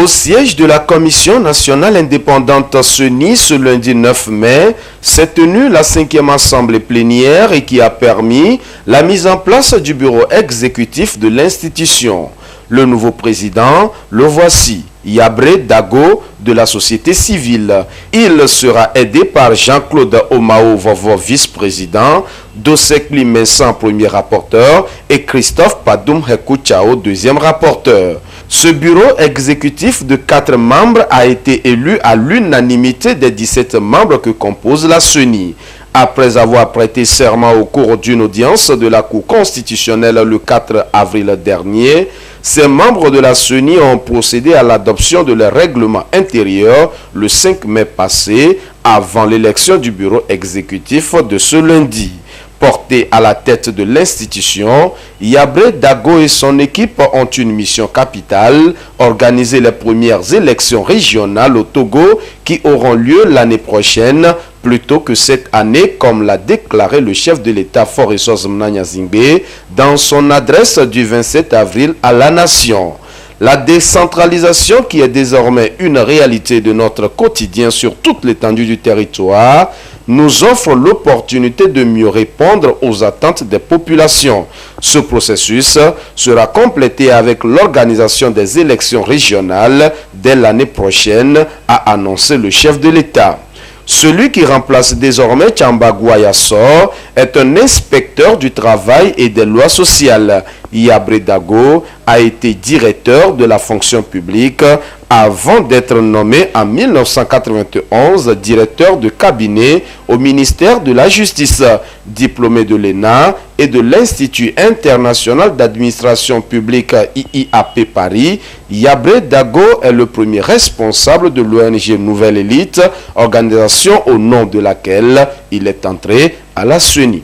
Au siège de la Commission nationale indépendante CENI ce lundi 9 mai, s'est tenue la 5e assemblée plénière et qui a permis la mise en place du bureau exécutif de l'institution. Le nouveau président, le voici, Yabré Dago de la société civile. Il sera aidé par Jean-Claude Omao Vovo, vice-président, Dosek Limessan, premier rapporteur, et Christophe Padoum Hekouchao, deuxième rapporteur. Ce bureau exécutif de 4 membres a été élu à l'unanimité des 17 membres que compose la CENI. Après avoir prêté serment au cours d'une audience de la Cour constitutionnelle le 4 avril dernier, ces membres de la CENI ont procédé à l'adoption de leur règlement intérieur le 5 mai passé, avant l'élection du bureau exécutif de ce lundi. Porté à la tête de l'institution, Yabré Dago et son équipe ont une mission capitale, organiser les premières élections régionales au Togo qui auront lieu l'année prochaine, plutôt que cette année, comme l'a déclaré le chef de l'État Foresos Mnanya Zingbe dans son adresse du 27 avril à la Nation. La décentralisation qui est désormais une réalité de notre quotidien sur toute l'étendue du territoire nous offre l'opportunité de mieux répondre aux attentes des populations. Ce processus sera complété avec l'organisation des élections régionales dès l'année prochaine, a annoncé le chef de l'État. Celui qui remplace désormais Tchambagouaya Sor est un inspecteur du travail et des lois sociales. Yabré Dago a été directeur de la fonction publique avant d'être nommé en 1991 directeur de cabinet au ministère de la Justice. Diplômé de l'ENA et de l'Institut international d'administration publique IIAP Paris, Yabré Dago est le premier responsable de l'ONG Nouvelle Élite, organisation au nom de laquelle il est entré à la CENI.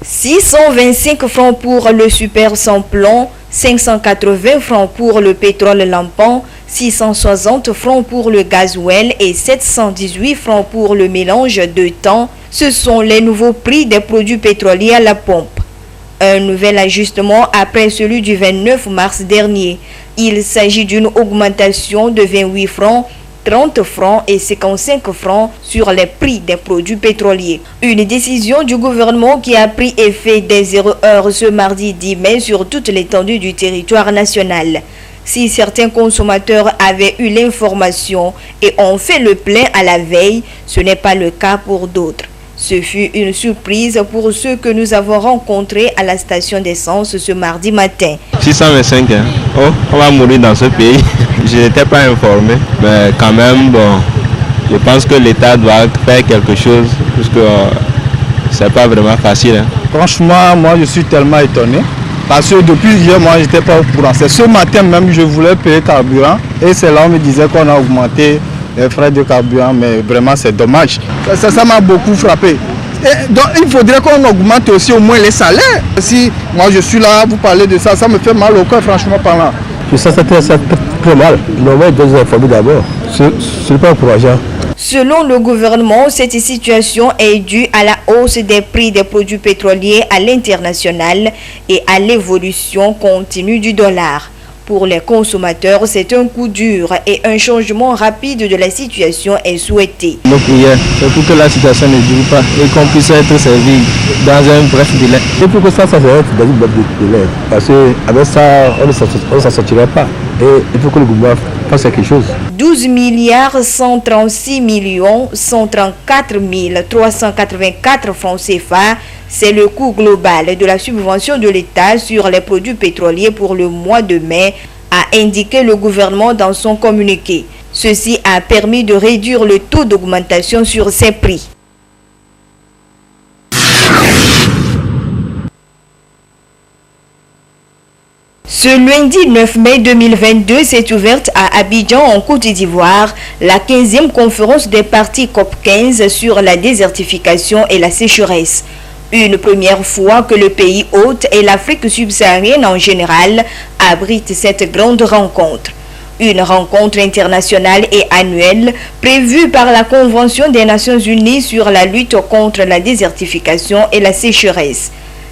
« 625 francs pour le super sans plomb, 580 francs pour le pétrole lampant, 660 francs pour le gasoil et 718 francs pour le mélange de temps. Ce sont les nouveaux prix des produits pétroliers à la pompe. Un nouvel ajustement après celui du 29 mars dernier. Il s'agit d'une augmentation de 28 francs, 30 francs et 55 francs sur les prix des produits pétroliers. Une décision du gouvernement qui a pris effet dès 0h ce mardi 10 mai sur toute l'étendue du territoire national. Si certains consommateurs avaient eu l'information et ont fait le plein à la veille, ce n'est pas le cas pour d'autres. Ce fut une surprise pour ceux que nous avons rencontrés à la station d'essence ce mardi matin. 625, hein? Oh, on va mourir dans ce pays. Je n'étais pas informé, mais quand même, bon, je pense que l'État doit faire quelque chose, parce que c'est pas vraiment facile. Hein. Franchement, moi je suis tellement étonné, parce que depuis hier, moi j'étais pas au courant. C'est ce matin même je voulais payer carburant, et c'est là on me disait qu'on a augmenté les frais de carburant, mais vraiment c'est dommage. Ça m'a beaucoup frappé. Et donc il faudrait qu'on augmente aussi au moins les salaires. Si moi je suis là, vous parlez de ça, ça me fait mal au cœur franchement parlant. Ça très mal. Normalement, ils doivent informer d'abord. Ce n'est pas encourageant. Selon le gouvernement, cette situation est due à la hausse des prix des produits pétroliers à l'international et à l'évolution continue du dollar. Pour les consommateurs, c'est un coup dur et un changement rapide de la situation est souhaité. Nos prières, c'est pour que la situation ne dure pas et qu'on puisse être servi dans un bref délai. Et pour que ça s'arrête dans un bref délai. Parce qu'avec ça, on ne s'en sortirait pas. Et il faut que le gouvernement fasse quelque chose. 12 136 134 384 francs CFA, c'est le coût global de la subvention de l'État sur les produits pétroliers pour le mois de mai, a indiqué le gouvernement dans son communiqué. Ceci a permis de réduire le taux d'augmentation sur ces prix. Ce lundi 9 mai 2022 s'est ouverte à Abidjan en Côte d'Ivoire la 15e conférence des parties COP15 sur la désertification et la sécheresse. Une première fois que le pays hôte et l'Afrique subsaharienne en général abritent cette grande rencontre. Une rencontre internationale et annuelle prévue par la Convention des Nations Unies sur la lutte contre la désertification et la sécheresse.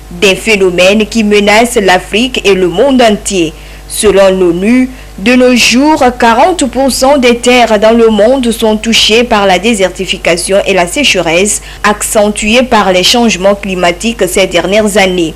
Des phénomènes qui menacent l'Afrique et le monde entier. Selon l'ONU, de nos jours, 40% des terres dans le monde sont touchées par la désertification et la sécheresse, accentuée par les changements climatiques ces dernières années.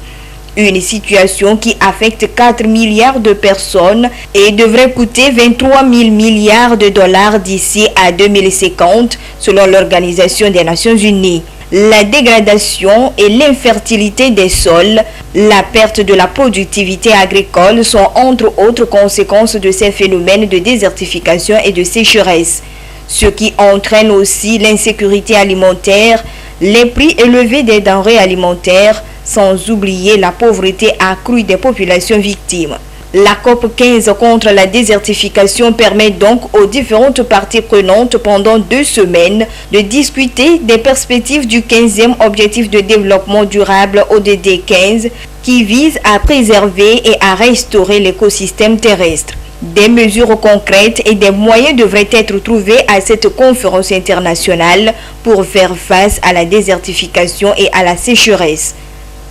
Une situation qui affecte 4 milliards de personnes et devrait coûter 23 000 milliards de dollars d'ici à 2050, selon l'Organisation des Nations Unies. La dégradation et l'infertilité des sols, la perte de la productivité agricole sont entre autres conséquences de ces phénomènes de désertification et de sécheresse, ce qui entraîne aussi l'insécurité alimentaire, les prix élevés des denrées alimentaires, sans oublier la pauvreté accrue des populations victimes. La COP 15 contre la désertification permet donc aux différentes parties prenantes pendant 2 semaines de discuter des perspectives du 15e objectif de développement durable ODD 15 qui vise à préserver et à restaurer l'écosystème terrestre. Des mesures concrètes et des moyens devraient être trouvés à cette conférence internationale pour faire face à la désertification et à la sécheresse.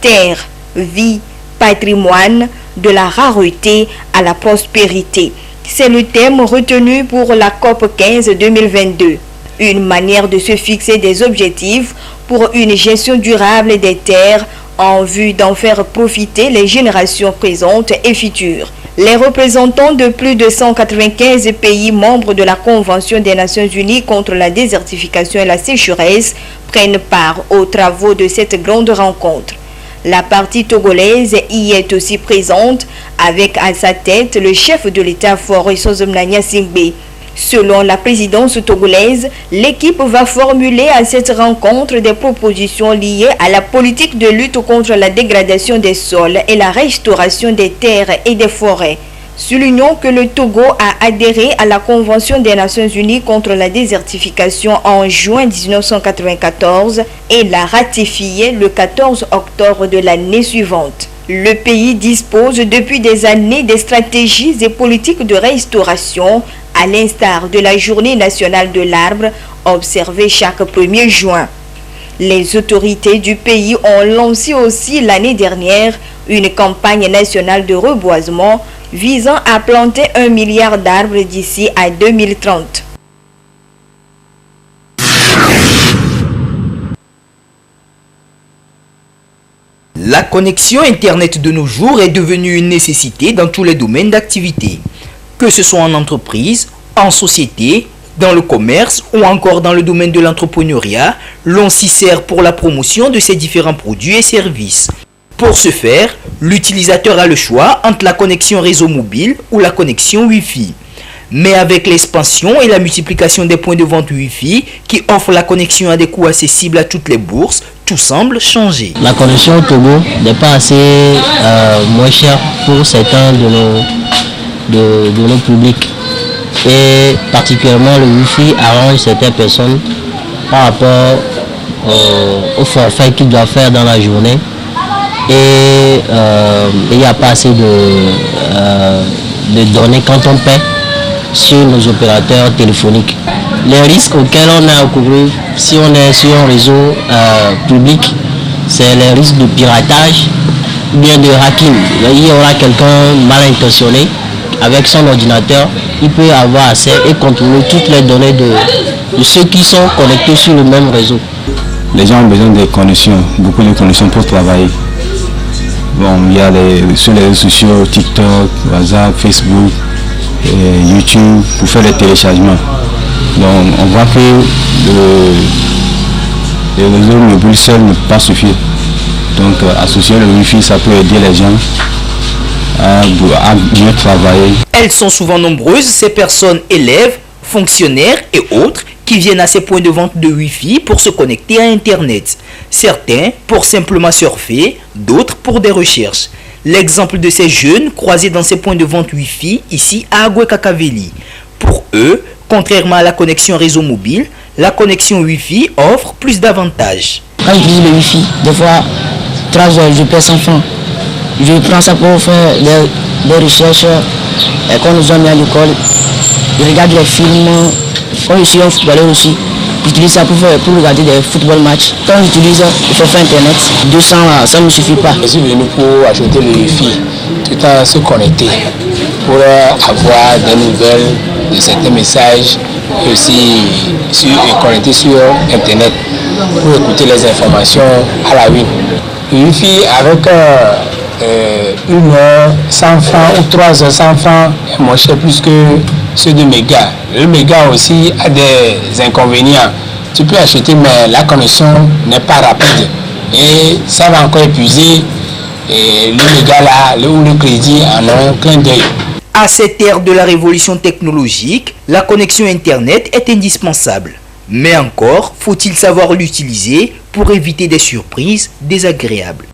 Terre, vie, patrimoine, de la rareté à la prospérité. C'est le thème retenu pour la COP 15 2022. Une manière de se fixer des objectifs pour une gestion durable des terres en vue d'en faire profiter les générations présentes et futures. Les représentants de plus de 195 pays membres de la Convention des Nations Unies contre la désertification et la sécheresse prennent part aux travaux de cette grande rencontre. La partie togolaise y est aussi présente avec à sa tête le chef de l'État Faure Gnassingbé Singbe. Selon la présidence togolaise, l'équipe va formuler à cette rencontre des propositions liées à la politique de lutte contre la dégradation des sols et la restauration des terres et des forêts. Soulignons que le Togo a adhéré à la Convention des Nations Unies contre la désertification en juin 1994 et l'a ratifié le 14 octobre de l'année suivante. Le pays dispose depuis des années des stratégies et politiques de restauration, à l'instar de la Journée nationale de l'arbre observée chaque 1er juin. Les autorités du pays ont lancé aussi l'année dernière une campagne nationale de reboisement visant à planter 1 milliard d'arbres d'ici à 2030. La connexion Internet de nos jours est devenue une nécessité dans tous les domaines d'activité, que ce soit en entreprise, en société, dans le commerce ou encore dans le domaine de l'entrepreneuriat. L'on s'y sert pour la promotion de ses différents produits et services. Pour ce faire, l'utilisateur a le choix entre la connexion réseau mobile ou la connexion Wi-Fi. Mais avec l'expansion et la multiplication des points de vente Wi-Fi qui offrent la connexion à des coûts accessibles à toutes les bourses, tout semble changer. La connexion au Togo n'est pas assez moins chère pour certains de nos publics. Et particulièrement le Wi-Fi arrange certaines personnes par rapport au forfait qu'ils doivent faire dans la journée. Et il n'y a pas assez de données quand on paie sur nos opérateurs téléphoniques. Les risques auxquels on a recouru si on est sur un réseau public, c'est les risques de piratage ou bien de hacking. Il y aura quelqu'un mal intentionné avec son ordinateur, il peut avoir accès et contrôler toutes les données de ceux qui sont connectés sur le même réseau. Les gens ont besoin de connexions, beaucoup de connexions pour travailler. Bon, il y a sur les réseaux sociaux, TikTok, WhatsApp, Facebook, YouTube, pour faire les téléchargements. Donc on voit que le réseau mobile seul ne peut pas suffire. Donc associer le Wi-Fi, ça peut aider les gens à mieux travailler. Elles sont souvent nombreuses, ces personnes, élèves, fonctionnaires et autres, qui viennent à ces points de vente de Wi-Fi pour se connecter à Internet. Certains pour simplement surfer, d'autres pour des recherches. L'exemple de ces jeunes croisés dans ces points de vente Wi-Fi ici à Agoué-Kakaveli. Pour eux, contrairement à la connexion réseau mobile, la connexion Wi-Fi offre plus d'avantages. Quand j'utilise le Wi-Fi, des fois, 3 heures, je perds 100 francs. Je prends ça pour faire des recherches qu'on nous a mis à l'école. Je regarde les films. Quand je suis un footballeur aussi, j'utilise ça pour regarder des football matchs. Quand j'utilise, il faut faire internet. 200, ça ne me suffit pas. Je suis venu pour ajouter le wifi, tout en se connecter, pour avoir des nouvelles de certains messages et aussi connecter sur internet pour écouter les informations à la une. Le wifi avec 1 heure 100 francs ou 3 heures 100 francs est moins cher plus que ceux de méga. Le méga aussi a des inconvénients. Tu peux acheter mais la connexion n'est pas rapide et ça va encore épuiser le méga là ou le crédit en un clin d'œil. À cette ère de la révolution technologique, la connexion Internet est indispensable. Mais encore, faut-il savoir l'utiliser pour éviter des surprises désagréables.